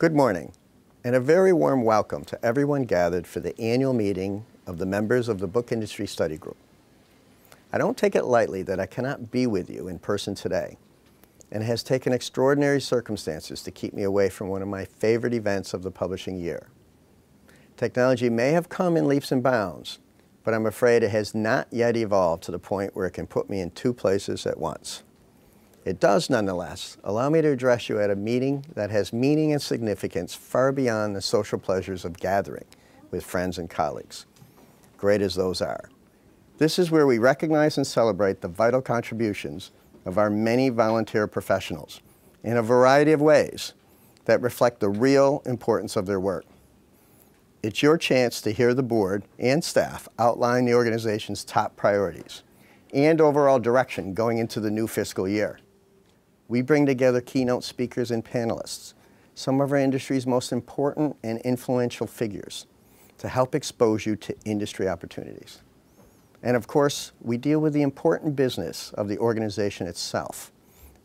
Good morning, and a very warm welcome to everyone gathered for the annual meeting of the members of the Book Industry Study Group. I don't take it lightly that I cannot be with you in person today, and it has taken extraordinary circumstances to keep me away from one of my favorite events of the publishing year. Technology may have come in leaps and bounds, but I'm afraid it has not yet evolved to the point where it can put me in two places at once. It does, nonetheless, allow me to address you at a meeting that has meaning and significance far beyond the social pleasures of gathering with friends and colleagues, great as those are. This is where we recognize and celebrate the vital contributions of our many volunteer professionals in a variety of ways that reflect the real importance of their work. It's your chance to hear the board and staff outline the organization's top priorities and overall direction going into the new fiscal year. We bring together keynote speakers and panelists, some of our industry's most important and influential figures, to help expose you to industry opportunities. And of course, we deal with the important business of the organization itself,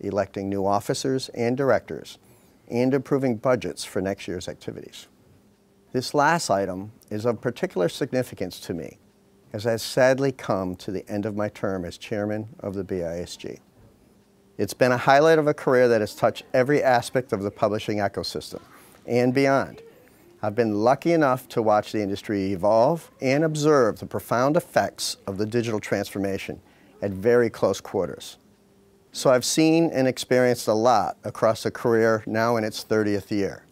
electing new officers and directors, and approving budgets for next year's activities. This last item is of particular significance to me, as I have sadly come to the end of my term as chairman of the BISG. It's been a highlight of a career that has touched every aspect of the publishing ecosystem and beyond. I've been lucky enough to watch the industry evolve and observe the profound effects of the digital transformation at very close quarters. So I've seen and experienced a lot across a career now in its 30th year.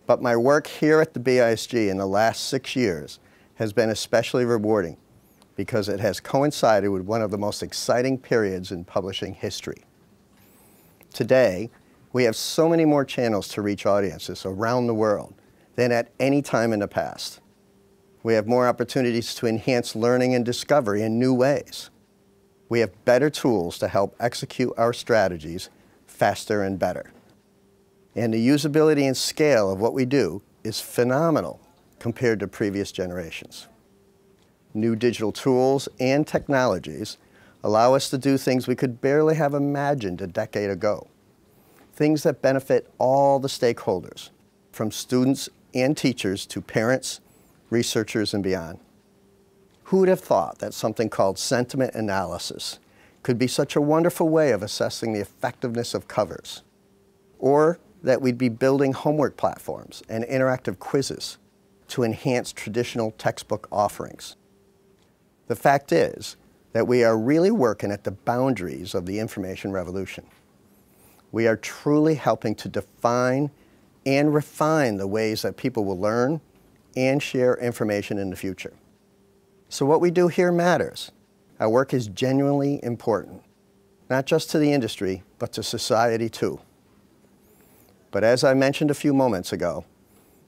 But my work here at the BISG in the last 6 years has been especially rewarding because it has coincided with one of the most exciting periods in publishing history. Today, we have so many more channels to reach audiences around the world than at any time in the past. We have more opportunities to enhance learning and discovery in new ways. We have better tools to help execute our strategies faster and better. And the usability and scale of what we do is phenomenal compared to previous generations. New digital tools and technologies allow us to do things we could barely have imagined a decade ago. Things that benefit all the stakeholders, from students and teachers to parents, researchers, and beyond. Who would have thought that something called sentiment analysis could be such a wonderful way of assessing the effectiveness of covers? Or that we'd be building homework platforms and interactive quizzes to enhance traditional textbook offerings. The fact is that we are really working at the boundaries of the information revolution. We are truly helping to define and refine the ways that people will learn and share information in the future. So what we do here matters. Our work is genuinely important, not just to the industry, but to society too. But as I mentioned a few moments ago,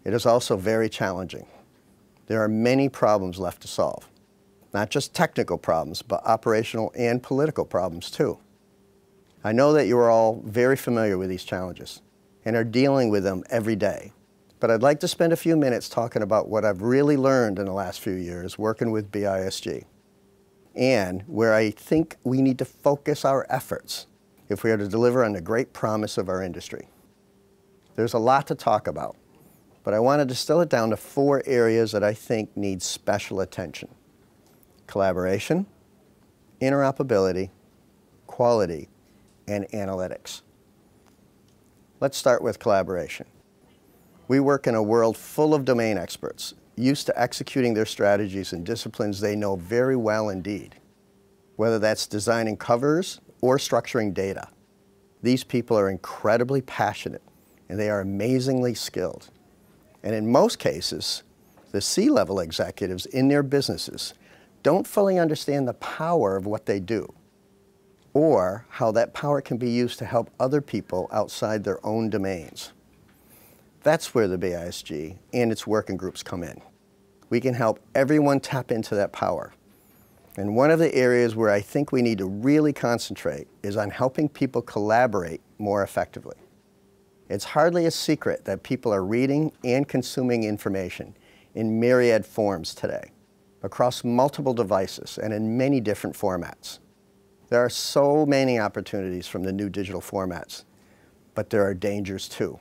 it is also very challenging. There are many problems left to solve. Not just technical problems, but operational and political problems too. I know that you are all very familiar with these challenges and are dealing with them every day. But I'd like to spend a few minutes talking about what I've really learned in the last few years working with BISG, and where I think we need to focus our efforts if we are to deliver on the great promise of our industry. There's a lot to talk about, but I want to distill it down to 4 areas that I think need special attention: collaboration, interoperability, quality, and analytics. Let's start with collaboration. We work in a world full of domain experts, used to executing their strategies in disciplines they know very well indeed, whether that's designing covers or structuring data. These people are incredibly passionate, and they are amazingly skilled. And in most cases, the C-level executives in their businesses don't fully understand the power of what they do, or how that power can be used to help other people outside their own domains. That's where the BISG and its working groups come in. We can help everyone tap into that power. And one of the areas where I think we need to really concentrate is on helping people collaborate more effectively. It's hardly a secret that people are reading and consuming information in myriad forms today, across multiple devices and in many different formats. There are so many opportunities from the new digital formats, but there are dangers too.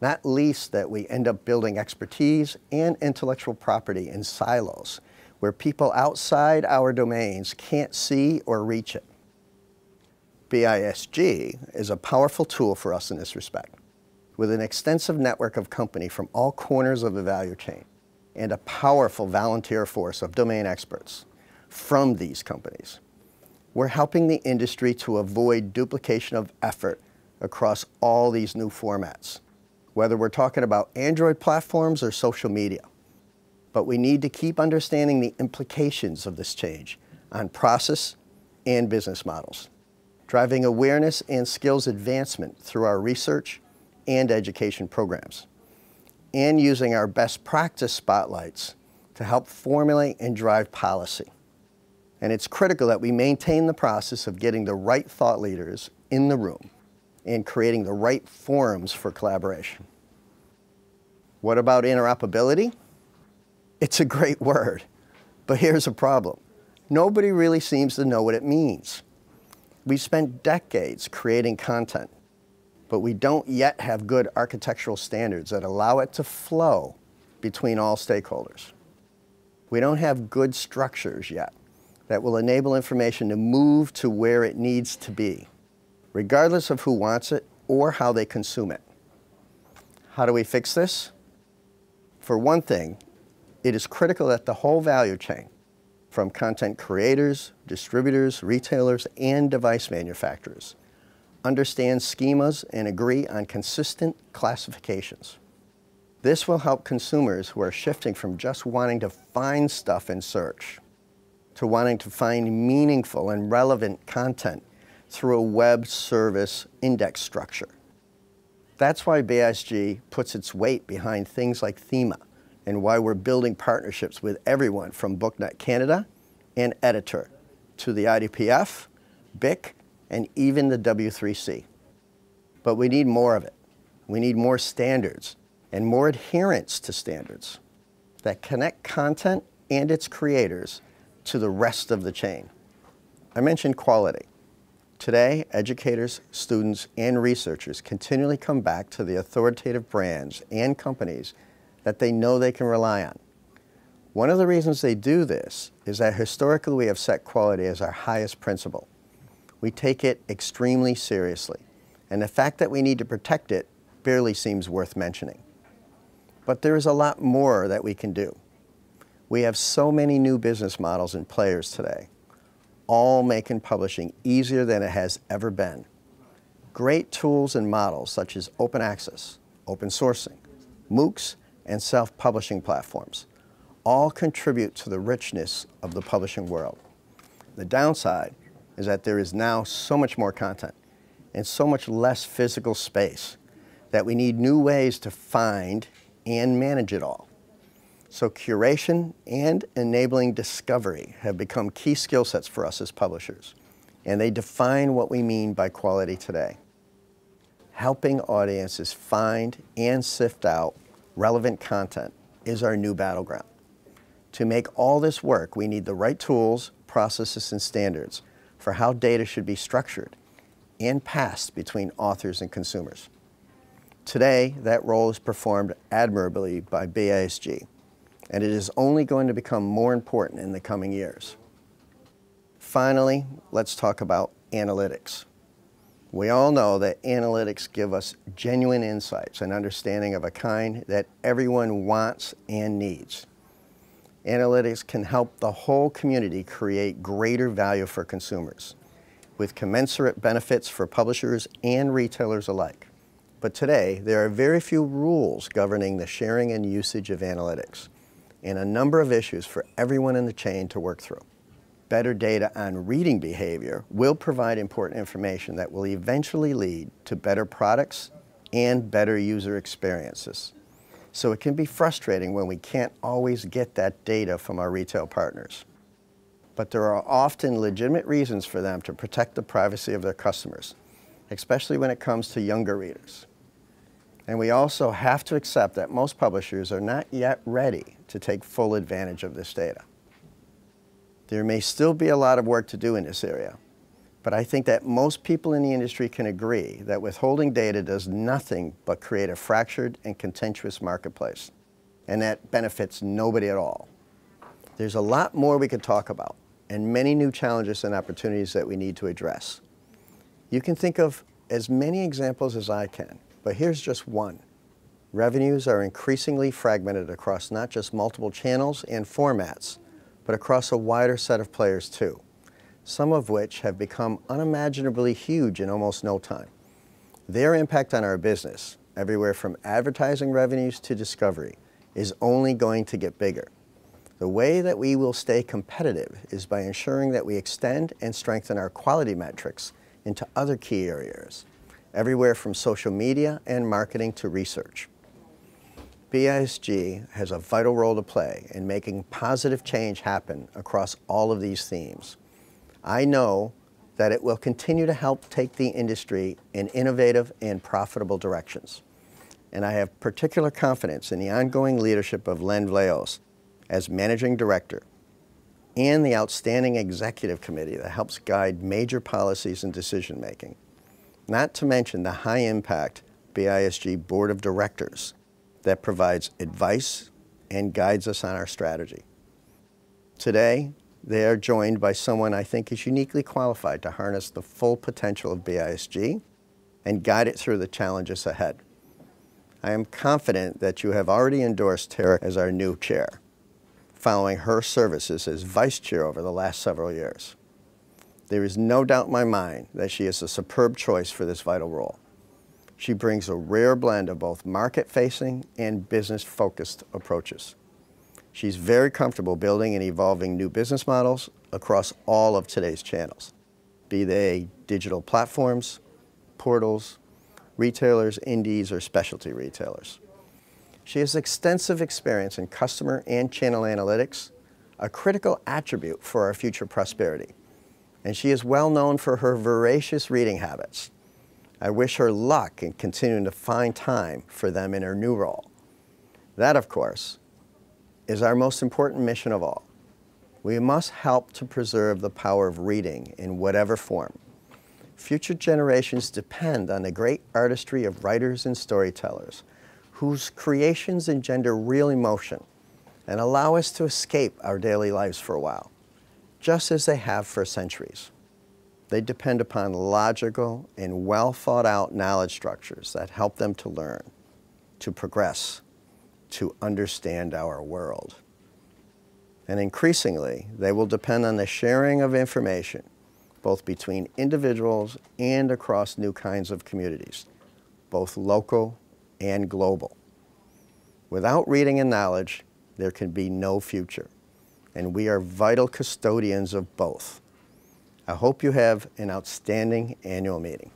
not least that we end up building expertise and intellectual property in silos where people outside our domains can't see or reach it. BISG is a powerful tool for us in this respect, with an extensive network of companies from all corners of the value chain and a powerful volunteer force of domain experts from these companies. We're helping the industry to avoid duplication of effort across all these new formats, whether we're talking about Android platforms or social media. But we need to keep understanding the implications of this change on process and business models, driving awareness and skills advancement through our research and education programs, and using our best practice spotlights to help formulate and drive policy. And it's critical that we maintain the process of getting the right thought leaders in the room and creating the right forums for collaboration. What about interoperability? It's a great word, but here's a problem. Nobody really seems to know what it means. We've spent decades creating content, but we don't yet have good architectural standards that allow it to flow between all stakeholders. We don't have good structures yet that will enable information to move to where it needs to be, regardless of who wants it or how they consume it. How do we fix this? For one thing, it is critical that the whole value chain, from content creators, distributors, retailers, and device manufacturers, understand schemas and agree on consistent classifications. This will help consumers who are shifting from just wanting to find stuff in search to wanting to find meaningful and relevant content through a web service index structure. That's why BISG puts its weight behind things like thema, and why we're building partnerships with everyone from BookNet Canada and Editor to the IDPF, BIC, and even the W3C. But we need more of it. We need more standards and more adherence to standards that connect content and its creators to the rest of the chain. I mentioned quality. Today, educators, students, and researchers continually come back to the authoritative brands and companies that they know they can rely on. One of the reasons they do this is that historically we have set quality as our highest principle. We take it extremely seriously, and the fact that we need to protect it barely seems worth mentioning. But there is a lot more that we can do. We have so many new business models and players today, all making publishing easier than it has ever been. Great tools and models such as open access, open sourcing, MOOCs, and self-publishing platforms all contribute to the richness of the publishing world. The downside is that there is now so much more content and so much less physical space that we need new ways to find and manage it all. So curation and enabling discovery have become key skill sets for us as publishers, and they define what we mean by quality today. Helping audiences find and sift out relevant content is our new battleground. To make all this work, we need the right tools, processes, and standards for how data should be structured and passed between authors and consumers. Today, that role is performed admirably by BISG, and it is only going to become more important in the coming years. Finally, let's talk about analytics. We all know that analytics give us genuine insights and understanding of a kind that everyone wants and needs. Analytics can help the whole community create greater value for consumers, with commensurate benefits for publishers and retailers alike. But today, there are very few rules governing the sharing and usage of analytics, and a number of issues for everyone in the chain to work through. Better data on reading behavior will provide important information that will eventually lead to better products and better user experiences. So it can be frustrating when we can't always get that data from our retail partners. But there are often legitimate reasons for them to protect the privacy of their customers, especially when it comes to younger readers. And we also have to accept that most publishers are not yet ready to take full advantage of this data. There may still be a lot of work to do in this area, But I think that most people in the industry can agree that withholding data does nothing but create a fractured and contentious marketplace, and that benefits nobody at all. There's a lot more we could talk about, and many new challenges and opportunities that we need to address. You can think of as many examples as I can, but here's just one. Revenues are increasingly fragmented across not just multiple channels and formats, but across a wider set of players too, some of which have become unimaginably huge in almost no time. Their impact on our business, everywhere from advertising revenues to discovery, is only going to get bigger. The way that we will stay competitive is by ensuring that we extend and strengthen our quality metrics into other key areas, everywhere from social media and marketing to research. BISG has a vital role to play in making positive change happen across all of these themes. I know that it will continue to help take the industry in innovative and profitable directions. And I have particular confidence in the ongoing leadership of Len Vlahos as Managing Director and the outstanding executive committee that helps guide major policies and decision making, not to mention the high impact BISG Board of Directors that provides advice and guides us on our strategy. Today, they are joined by someone I think is uniquely qualified to harness the full potential of BISG and guide it through the challenges ahead. I am confident that you have already endorsed Tara as our new chair, following her services as vice chair over the last several years. There is no doubt in my mind that she is a superb choice for this vital role. She brings a rare blend of both market-facing and business-focused approaches. She's very comfortable building and evolving new business models across all of today's channels, be they digital platforms, portals, retailers, indies, or specialty retailers. She has extensive experience in customer and channel analytics, a critical attribute for our future prosperity. And she is well known for her voracious reading habits. I wish her luck in continuing to find time for them in her new role. That, of course, is our most important mission of all. We must help to preserve the power of reading in whatever form. Future generations depend on the great artistry of writers and storytellers whose creations engender real emotion and allow us to escape our daily lives for a while, just as they have for centuries. They depend upon logical and well thought out knowledge structures that help them to learn, to progress, to understand our world. And increasingly, they will depend on the sharing of information, both between individuals and across new kinds of communities, both local and global. Without reading and knowledge, there can be no future, and we are vital custodians of both. I hope you have an outstanding annual meeting.